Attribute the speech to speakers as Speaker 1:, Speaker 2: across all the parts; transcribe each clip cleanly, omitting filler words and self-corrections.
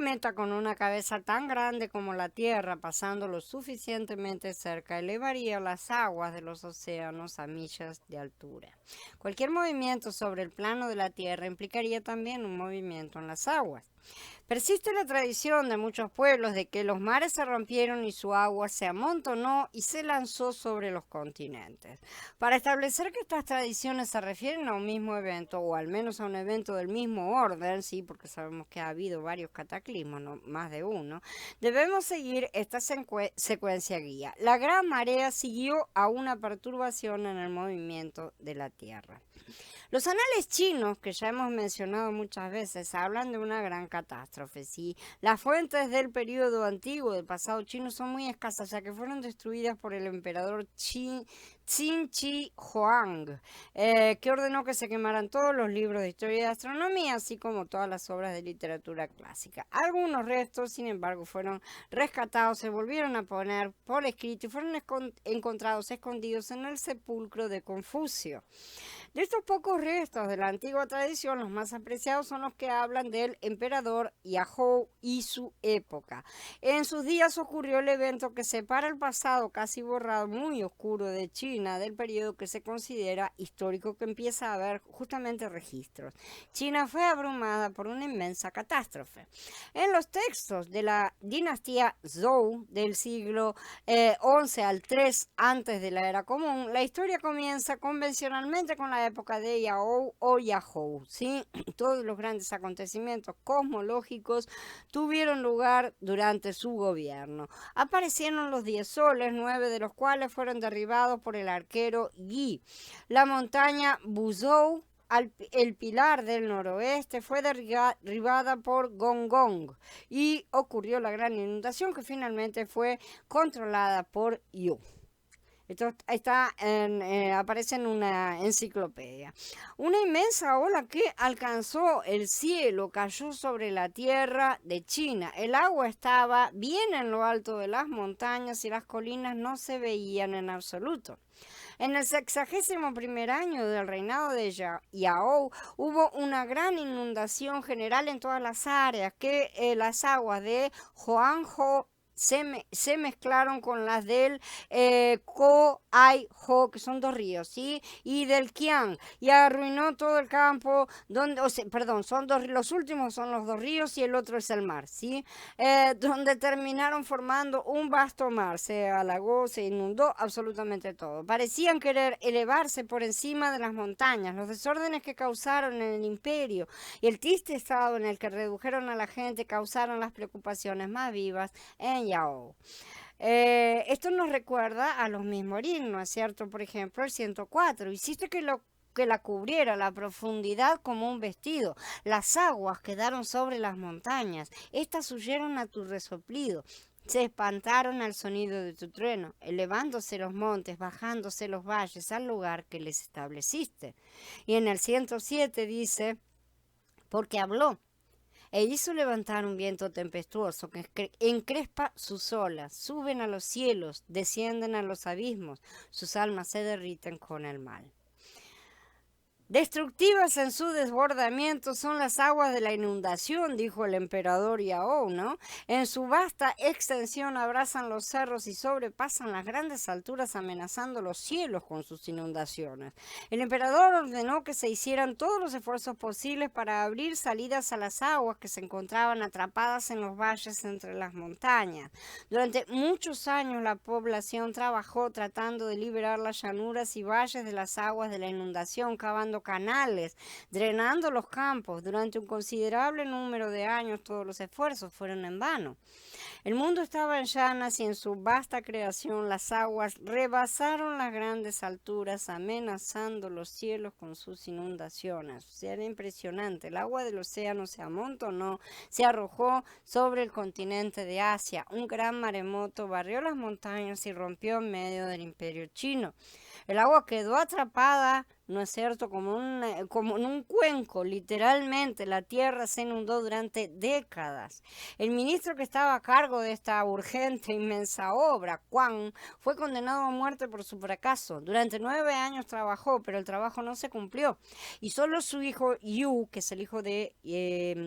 Speaker 1: cometa con una cabeza tan grande como la Tierra, pasando lo suficientemente cerca, elevaría las aguas de los océanos a millas de altura. Cualquier movimiento sobre el plano de la Tierra implicaría también un movimiento en las aguas. Persiste la tradición de muchos pueblos de que los mares se rompieron y su agua se amontonó y se lanzó sobre los continentes. Para establecer que estas tradiciones se refieren a un mismo evento, o al menos a un evento del mismo orden, sí, porque sabemos que ha habido varios cataclismos, no más de uno, debemos seguir esta secuencia guía. La gran marea siguió a una perturbación en el movimiento de la Tierra. Los anales chinos, que ya hemos mencionado muchas veces, hablan de una gran catástrofe. ¿Sí? Las fuentes del periodo antiguo del pasado chino son muy escasas, ya que fueron destruidas por el emperador Qin Shi Huang, que ordenó que se quemaran todos los libros de historia y de astronomía, así como todas las obras de literatura clásica. Algunos restos, sin embargo, fueron rescatados, se volvieron a poner por escrito y fueron encontrados escondidos en el sepulcro de Confucio. De estos pocos restos de la antigua tradición, los más apreciados son los que hablan del emperador Yahou y su época. En sus días ocurrió el evento que separa el pasado casi borrado, muy oscuro de China, del periodo que se considera histórico, que empieza a haber justamente registros. China fue abrumada por una inmensa catástrofe. En los textos de la dinastía Zhou del siglo XI al III antes de la era común, la historia comienza convencionalmente con la época de Yahou o Yahou, ¿sí? Todos los grandes acontecimientos cosmológicos tuvieron lugar durante su gobierno. Aparecieron los 10 soles, 9 de los cuales fueron derribados por el arquero Yi. La montaña Buzhou, el pilar del noroeste, fue derribada por Gong y ocurrió la gran inundación que finalmente fue controlada por Yu. Esto aparece en una enciclopedia. Una inmensa ola que alcanzó el cielo cayó sobre la tierra de China. El agua estaba bien en lo alto de las montañas y las colinas no se veían en absoluto. En el 61º año del reinado de Yahou hubo una gran inundación general en todas las áreas, que las aguas de Huanghe se mezclaron con las del Ko-Ai-Ho, que son dos ríos, ¿sí? Y del Qiang, y arruinó todo el campo, son dos, los últimos son los dos ríos y el otro es el mar, ¿sí? Donde terminaron formando un vasto mar, se halagó, se inundó absolutamente todo. Parecían querer elevarse por encima de las montañas, los desórdenes que causaron en el imperio y el triste estado en el que redujeron a la gente causaron las preocupaciones más vivas en Yahou. Esto nos recuerda a los mismos ¿no es cierto? Por ejemplo, el 104. Hiciste que la cubriera la profundidad como un vestido. Las aguas quedaron sobre las montañas. Estas huyeron a tu resoplido. Se espantaron al sonido de tu trueno, elevándose los montes, bajándose los valles al lugar que les estableciste. Y en el 107 dice, porque habló e hizo levantar un viento tempestuoso que encrespa sus olas, suben a los cielos, descienden a los abismos, sus almas se derriten con el mal. Destructivas en su desbordamiento son las aguas de la inundación, dijo el emperador Yahou, ¿no? En su vasta extensión abrazan los cerros y sobrepasan las grandes alturas, amenazando los cielos con sus inundaciones. El emperador ordenó que se hicieran todos los esfuerzos posibles para abrir salidas a las aguas que se encontraban atrapadas en los valles entre las montañas. Durante muchos años la población trabajó tratando de liberar las llanuras y valles de las aguas de la inundación, cavando canales, drenando los campos. Durante un considerable número de años todos los esfuerzos fueron en vano. El mundo estaba en llamas y en su vasta creación las aguas rebasaron las grandes alturas, amenazando los cielos con sus inundaciones. O sea, era impresionante. El agua del océano se amontonó, se arrojó sobre el continente de Asia. Un gran maremoto barrió las montañas y rompió en medio del imperio chino. El agua quedó atrapada ¿no es cierto? Como en un cuenco, literalmente, la tierra se inundó durante décadas. El ministro que estaba a cargo de esta urgente, inmensa obra, Kwang, fue condenado a muerte por su fracaso. Durante 9 años trabajó, pero el trabajo no se cumplió. Y solo su hijo Yu, que es el hijo de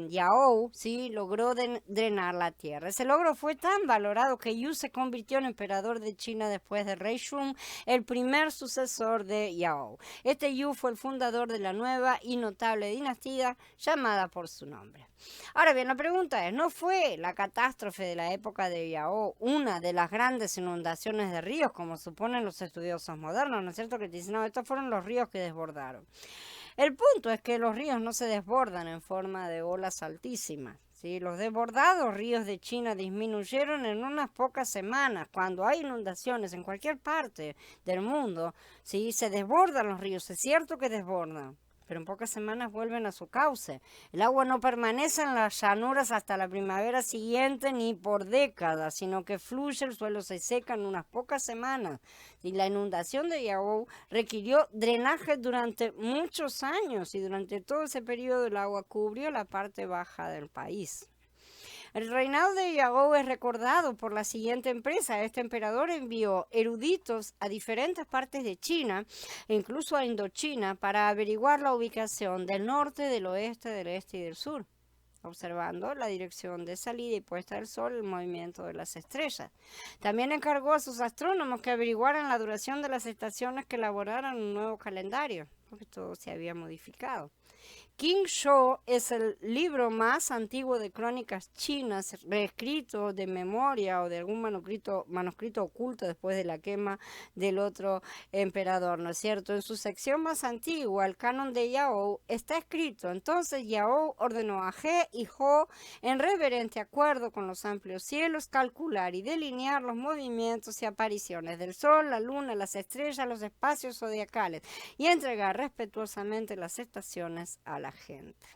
Speaker 1: Yao, ¿sí?, logró drenar la tierra. Ese logro fue tan valorado que Yu se convirtió en emperador de China después de Rei Shun, el primer sucesor de Yao. Este Yu fue el fundador de la nueva y notable dinastía llamada por su nombre. Ahora bien, la pregunta es, ¿no fue la catástrofe de la época de Yao una de las grandes inundaciones de ríos, como suponen los estudiosos modernos? ¿No es cierto? Que dicen, no, estos fueron los ríos que desbordaron. El punto es que los ríos no se desbordan en forma de olas altísimas. ¿Sí? Los desbordados ríos de China disminuyeron en unas pocas semanas. Cuando hay inundaciones en cualquier parte del mundo, ¿sí?, se desbordan los ríos. Es cierto que desbordan, pero en pocas semanas vuelven a su cauce. El agua no permanece en las llanuras hasta la primavera siguiente ni por décadas, sino que fluye, el suelo se seca en unas pocas semanas. Y la inundación de Yao requirió drenaje durante muchos años y durante todo ese periodo el agua cubrió la parte baja del país. El reinado de Yao es recordado por la siguiente empresa. Este emperador envió eruditos a diferentes partes de China, e incluso a Indochina, para averiguar la ubicación del norte, del oeste, del este y del sur, observando la dirección de salida y puesta del sol, el movimiento de las estrellas. También encargó a sus astrónomos que averiguaran la duración de las estaciones, que elaboraran un nuevo calendario, porque todo se había modificado. King Shou es el libro más antiguo de crónicas chinas, reescrito de memoria o de algún manuscrito oculto después de la quema del otro emperador, ¿no es cierto? En su sección más antigua, el canon de Yao, está escrito: entonces Yao ordenó a He y Ho, en reverente acuerdo con los amplios cielos, calcular y delinear los movimientos y apariciones del sol, la luna, las estrellas, los espacios zodiacales, y entregar respetuosamente las estaciones a la gente.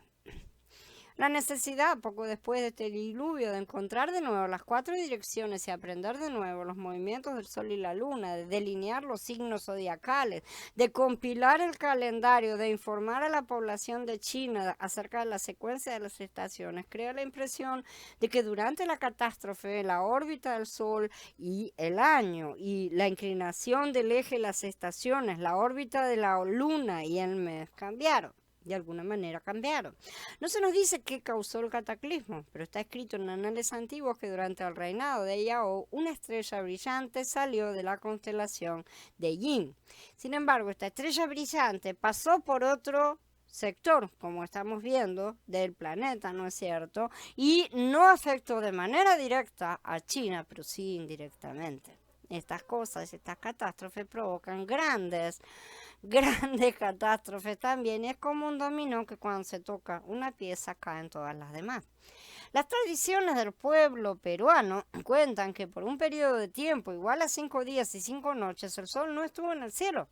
Speaker 1: La necesidad, poco después de este diluvio, de encontrar de nuevo las 4 direcciones y aprender de nuevo los movimientos del sol y la luna, de delinear los signos zodiacales, de compilar el calendario, de informar a la población de China acerca de la secuencia de las estaciones, crea la impresión de que durante la catástrofe la órbita del sol y el año y la inclinación del eje de las estaciones, la órbita de la luna y el mes cambiaron. De alguna manera cambiaron. No se nos dice qué causó el cataclismo, pero está escrito en anales antiguos que durante el reinado de Yao una estrella brillante salió de la constelación de Yin. Sin embargo, esta estrella brillante pasó por otro sector, como estamos viendo, del planeta, ¿no es cierto? Y no afectó de manera directa a China, pero sí indirectamente. Estas cosas, estas catástrofes provocan grandes catástrofes también, y es como un dominó que cuando se toca una pieza caen todas las demás. Las tradiciones del pueblo peruano cuentan que por un periodo de tiempo igual a 5 días y 5 noches el sol no estuvo en el cielo,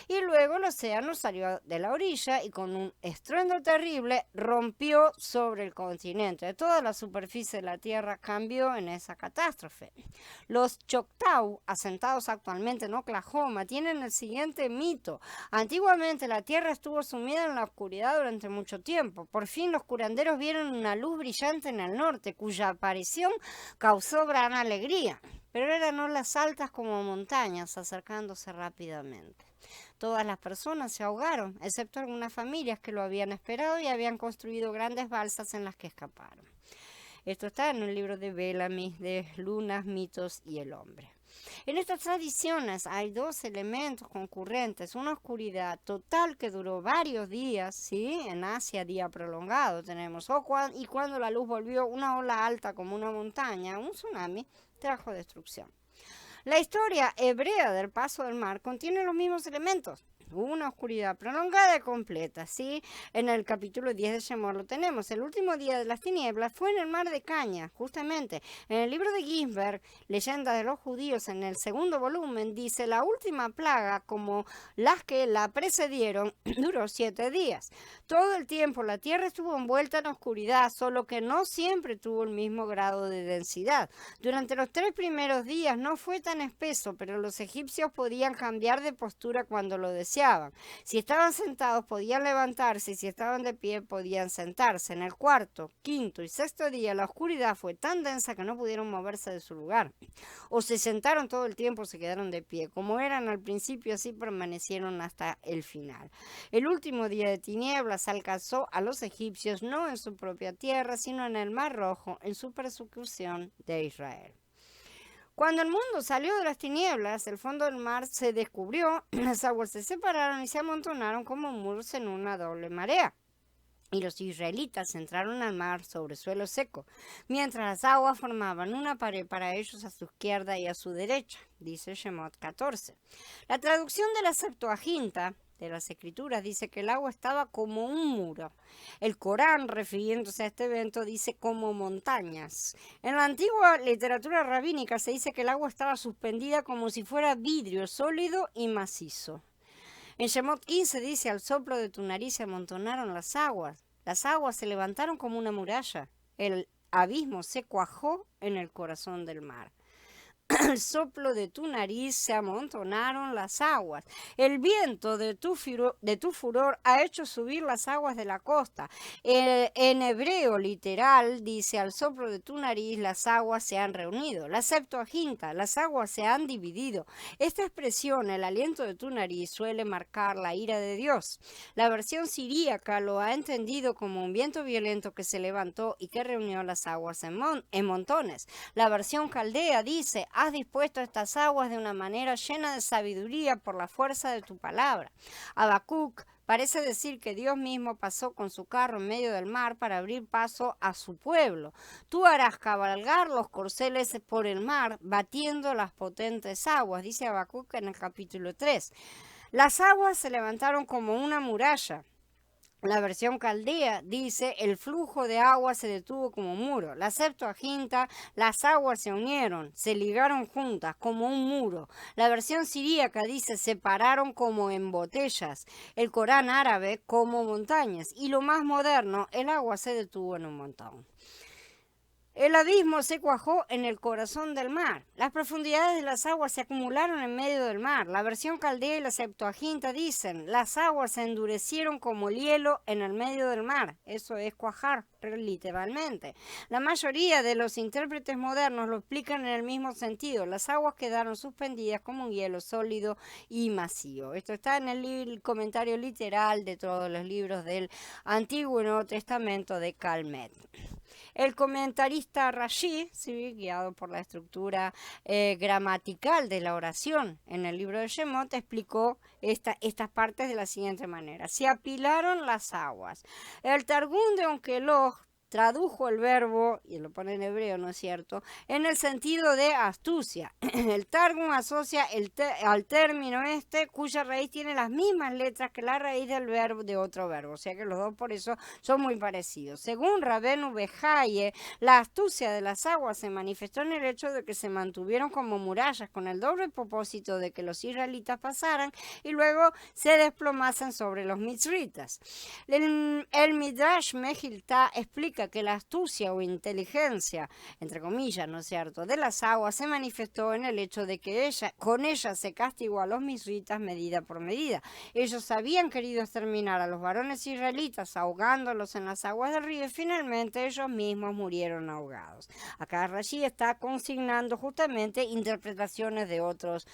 Speaker 1: y luego el océano salió de la orilla y con un estruendo terrible rompió sobre el continente. Toda la superficie de la tierra cambió en esa catástrofe. Los Choctaw, asentados actualmente en Oklahoma, tienen el siguiente mito: antiguamente la tierra estuvo sumida en la oscuridad durante mucho tiempo. Por fin los curanderos vieron una luz brillante en el norte, cuya aparición causó gran alegría, pero eran olas altas como montañas acercándose rápidamente. Todas las personas se ahogaron, excepto algunas familias que lo habían esperado y habían construido grandes balsas en las que escaparon. Esto está en el libro de Bellamy, de Lunas, mitos y el hombre. En estas tradiciones hay 2 elementos concurrentes: una oscuridad total que duró varios días, ¿sí? En Asia, día prolongado tenemos, y cuando la luz volvió, una ola alta como una montaña, un tsunami, trajo destrucción. La historia hebrea del paso del mar contiene los mismos elementos. Una oscuridad prolongada y completa, ¿sí? En el capítulo 10 de Shemot lo tenemos. El último día de las tinieblas fue en el mar de Caña, justamente. En el libro de Ginsberg, Leyenda de los Judíos, en el 2º volumen, dice: la última plaga, como las que la precedieron, duró 7 días. Todo el tiempo la tierra estuvo envuelta en oscuridad, solo que no siempre tuvo el mismo grado de densidad. Durante los 3 primeros días no fue tan espeso, pero los egipcios podían cambiar de postura cuando lo deseaban. deseaban. Si estaban sentados podían levantarse y si estaban de pie podían sentarse. En el cuarto, quinto y sexto día la oscuridad fue tan densa que no pudieron moverse de su lugar. O se sentaron todo el tiempo o se quedaron de pie. Como eran al principio, así permanecieron hasta el final. El último día de tinieblas alcanzó a los egipcios no en su propia tierra, sino en el Mar Rojo, en su persecución de Israel. Cuando el mundo salió de las tinieblas, el fondo del mar se descubrió, las aguas se separaron y se amontonaron como muros en una doble marea. Y los israelitas entraron al mar sobre suelo seco, mientras las aguas formaban una pared para ellos a su izquierda y a su derecha, dice Shemot 14. La traducción de la Septuaginta de las Escrituras dice que el agua estaba como un muro. El Corán, refiriéndose a este evento, dice como montañas. En la antigua literatura rabínica se dice que el agua estaba suspendida como si fuera vidrio sólido y macizo. En Shemot 15 dice, al soplo de tu nariz se amontonaron las aguas se levantaron como una muralla, el abismo se cuajó en el corazón del mar. Al soplo de tu nariz se amontonaron las aguas. El viento de tu furor ha hecho subir las aguas de la costa. En hebreo literal dice, al soplo de tu nariz las aguas se han reunido. La Septuaginta, las aguas se han dividido. Esta expresión, el aliento de tu nariz, suele marcar la ira de Dios. La versión siríaca lo ha entendido como un viento violento que se levantó y que reunió las aguas en montones. La versión caldea dice, has dispuesto estas aguas de una manera llena de sabiduría por la fuerza de tu palabra. Habacuc parece decir que Dios mismo pasó con su carro en medio del mar para abrir paso a su pueblo. Tú harás cabalgar los corceles por el mar, batiendo las potentes aguas, dice Habacuc en el capítulo 3. Las aguas se levantaron como una muralla. La versión caldea dice, el flujo de agua se detuvo como muro. La Septuaginta, las aguas se unieron, se ligaron juntas como un muro. La versión siríaca dice, se pararon como en botellas. El Corán árabe como montañas. Y lo más moderno, el agua se detuvo en un montón. El abismo se cuajó en el corazón del mar. Las profundidades de las aguas se acumularon en medio del mar. La versión caldea y la Septuaginta dicen, las aguas se endurecieron como el hielo en el medio del mar. Eso es cuajar, literalmente. La mayoría de los intérpretes modernos lo explican en el mismo sentido. Las aguas quedaron suspendidas como un hielo sólido y macizo. Esto está en el comentario literal de todos los libros del Antiguo y Nuevo Testamento de Calmet. El comentarista Rashi, ¿sí?, guiado por la estructura gramatical de la oración en el libro de Shemot, explicó estas partes de la siguiente manera. Se apilaron las aguas. El Targum de Onkelos tradujo el verbo, y lo pone en hebreo, ¿no es cierto?, en el sentido de astucia. El Targum asocia al término cuya raíz tiene las mismas letras que la raíz del verbo de otro verbo, o sea que los dos por eso son muy parecidos. Según Rabenu Bejaye, la astucia de las aguas se manifestó en el hecho de que se mantuvieron como murallas con el doble propósito de que los israelitas pasaran y luego se desplomasen sobre los mitzritas. El Midrash Mejiltá explica que la astucia o inteligencia, entre comillas, ¿no es cierto?, de las aguas se manifestó en el hecho de que con ella se castigó a los misritas medida por medida. Ellos habían querido exterminar a los varones israelitas ahogándolos en las aguas del río y finalmente ellos mismos murieron ahogados. Acá Rashi está consignando justamente interpretaciones de otros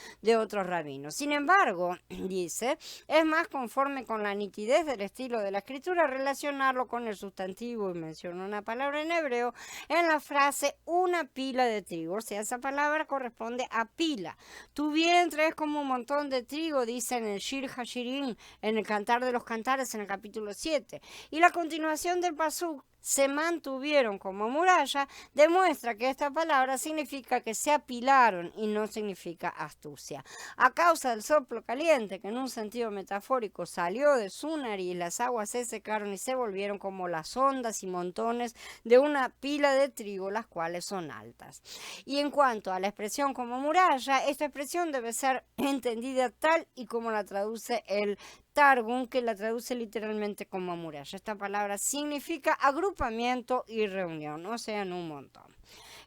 Speaker 1: rabinos. Sin embargo, dice, es más conforme con la nitidez del estilo de la escritura relacionarlo con el sustantivo, y menciona una palabra en hebreo, en la frase una pila de trigo. O sea, esa palabra corresponde a pila. Tu vientre es como un montón de trigo, dice en el Shir Hashirim, en el Cantar de los Cantares, en el capítulo 7. Y la continuación del pasuk, se mantuvieron como muralla, demuestra que esta palabra significa que se apilaron y no significa astucia. A causa del soplo caliente que en un sentido metafórico salió de su nariz, las aguas se secaron y se volvieron como las ondas y montones de una pila de trigo, las cuales son altas. Y en cuanto a la expresión como muralla, esta expresión debe ser entendida tal y como la traduce el Targum, que la traduce literalmente como muralla. Esta palabra significa agrupamiento y reunión, o sea, en un montón.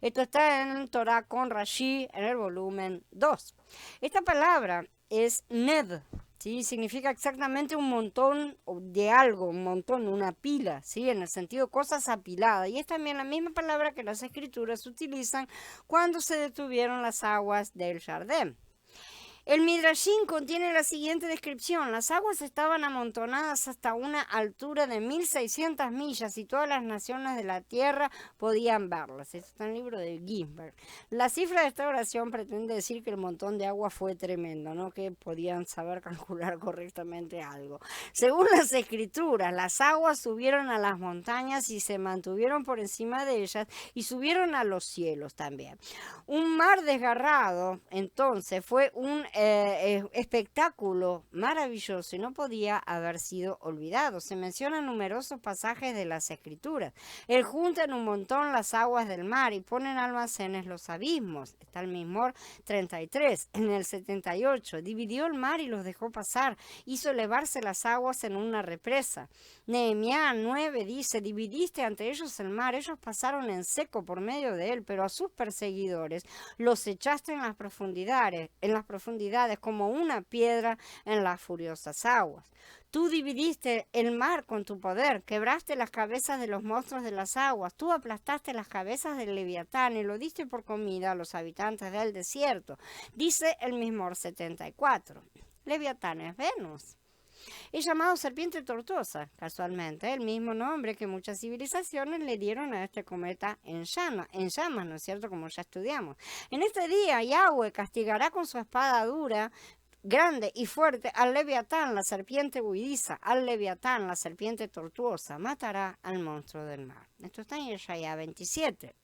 Speaker 1: Esto está en Torah con Rashi en el volumen 2. Esta palabra es ned, Sí, significa exactamente un montón de algo, un montón, una pila, ¿sí? En el sentido cosas apiladas. Y es también la misma palabra que las escrituras utilizan cuando se detuvieron las aguas del Jardín. El Midrashim contiene la siguiente descripción. Las aguas estaban amontonadas hasta una altura de 1600 millas y todas las naciones de la tierra podían verlas. Esto está en el libro de Ginsberg. La cifra de esta oración pretende decir que el montón de agua fue tremendo, no que podían saber calcular correctamente algo. Según las escrituras, las aguas subieron a las montañas y se mantuvieron por encima de ellas y subieron a los cielos también. Un mar desgarrado, entonces, fue un espectáculo maravilloso y no podía haber sido olvidado. Se mencionan numerosos pasajes de las escrituras. Él junta en un montón las aguas del mar y pone en almacenes los abismos. Está el Mismor 33. En el 78 dividió el mar y los dejó pasar. Hizo elevarse las aguas en una represa. Nehemías 9 dice, dividiste ante ellos el mar, ellos pasaron en seco por medio de él, pero a sus perseguidores los echaste en las profundidades como una piedra en las furiosas aguas. Tú dividiste el mar con tu poder, quebraste las cabezas de los monstruos de las aguas, tú aplastaste las cabezas del Leviatán y lo diste por comida a los habitantes del desierto. Dice el Mismor 74. Leviatán es Venus. Es llamado serpiente tortuosa, casualmente, el mismo nombre que muchas civilizaciones le dieron a este cometa en llamas, ¿no es cierto? Como ya estudiamos. En este día, Yahweh castigará con su espada dura, grande y fuerte al Leviatán, la serpiente huidiza, al Leviatán, la serpiente tortuosa, matará al monstruo del mar. Esto está en Yeshaya 27.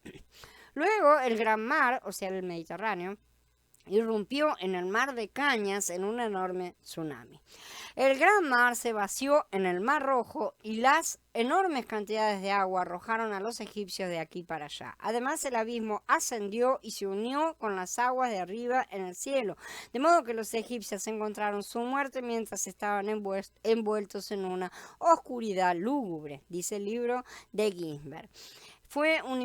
Speaker 1: Luego, el gran mar, o sea, el Mediterráneo, irrumpió en el mar de Cañas en un enorme tsunami. El gran mar se vació en el mar Rojo y las enormes cantidades de agua arrojaron a los egipcios de aquí para allá. Además, el abismo ascendió y se unió con las aguas de arriba en el cielo, de modo que los egipcios encontraron su muerte mientras estaban envueltos en una oscuridad lúgubre, dice el libro de Ginsberg. Fue un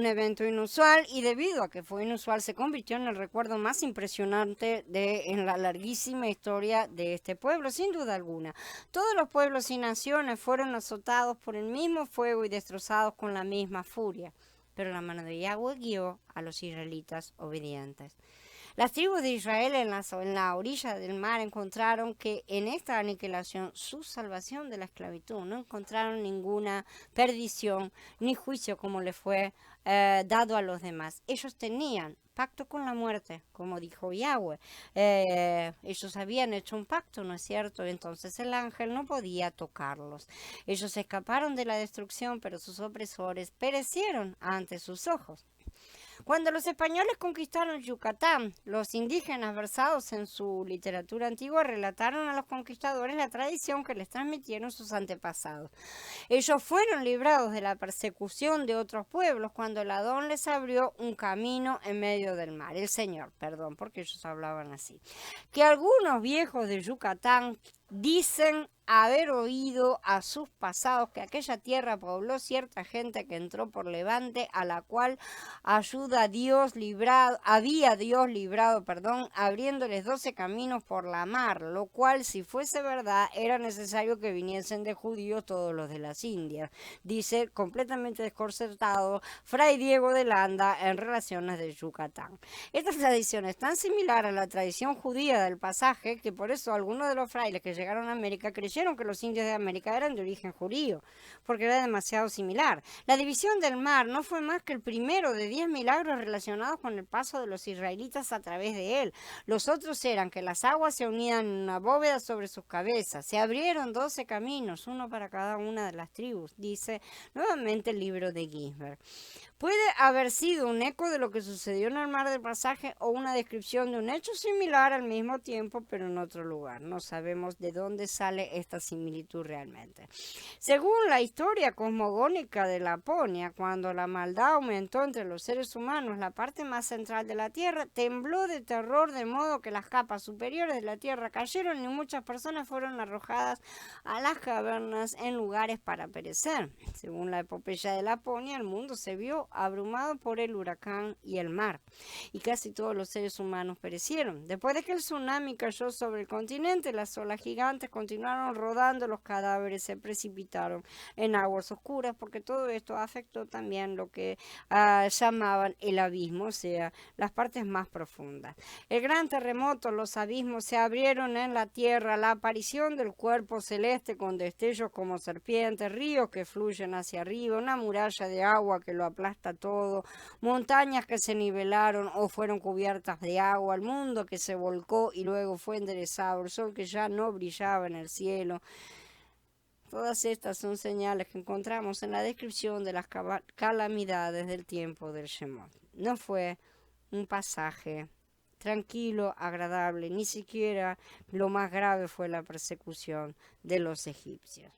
Speaker 1: evento inusual y debido a que fue inusual se convirtió en el recuerdo más impresionante en la larguísima historia de este pueblo, sin duda alguna. Todos los pueblos y naciones fueron azotados por el mismo fuego y destrozados con la misma furia, pero la mano de Yahweh guió a los israelitas obedientes. Las tribus de Israel en la orilla del mar encontraron que en esta aniquilación su salvación de la esclavitud, no encontraron ninguna perdición ni juicio como le fue dado a los demás. Ellos tenían pacto con la muerte, como dijo Yahweh. Ellos habían hecho un pacto, ¿no es cierto? Entonces el ángel no podía tocarlos. Ellos escaparon de la destrucción, pero sus opresores perecieron ante sus ojos. Cuando los españoles conquistaron Yucatán, los indígenas versados en su literatura antigua relataron a los conquistadores la tradición que les transmitieron sus antepasados. Ellos fueron librados de la persecución de otros pueblos cuando el Adón les abrió un camino en medio del mar. El Señor, perdón, porque ellos hablaban así. Que algunos viejos de Yucatán dicen haber oído a sus pasados que aquella tierra pobló cierta gente que entró por levante, a la cual había Dios librado, abriéndoles 12 caminos por la mar, lo cual, si fuese verdad, era necesario que viniesen de judíos todos los de las Indias. Dice, completamente desconcertado, Fray Diego de Landa en Relaciones de Yucatán. Esta tradición es tan similar a la tradición judía del pasaje que por eso algunos de los frailes que llegaron a América creyeron que los indios de América eran de origen judío, porque era demasiado similar. La división del mar no fue más que el primero de 10 milagros relacionados con el paso de los israelitas a través de él. Los otros eran que las aguas se unían en una bóveda sobre sus cabezas. Se abrieron 12 caminos, uno para cada una de las tribus, dice nuevamente el libro de Ginsberg. Puede haber sido un eco de lo que sucedió en el mar del pasaje o una descripción de un hecho similar al mismo tiempo, pero en otro lugar. No sabemos de dónde sale esta similitud realmente. Según la historia cosmogónica de Laponia, cuando la maldad aumentó entre los seres humanos, la parte más central de la Tierra tembló de terror de modo que las capas superiores de la Tierra cayeron y muchas personas fueron arrojadas a las cavernas en lugares para perecer. Según la epopeya de Laponia, el mundo se vio quedó abrumado por el huracán y el mar, y casi todos los seres humanos perecieron. Después de que el tsunami cayó sobre el continente, las olas gigantes continuaron rodando, los cadáveres se precipitaron en aguas oscuras, porque todo esto afectó también lo que llamaban el abismo, o sea, las partes más profundas. El gran terremoto, los abismos se abrieron en la tierra, la aparición del cuerpo celeste con destellos como serpientes, ríos que fluyen hacia arriba, una muralla de agua que lo aplasta todo, montañas que se nivelaron o fueron cubiertas de agua, el mundo que se volcó y luego fue enderezado, el sol que ya no brillaba en el cielo. Todas estas son señales que encontramos en la descripción de las calamidades del tiempo del Shemot. No fue un pasaje tranquilo, agradable, ni siquiera lo más grave fue la persecución de los egipcios.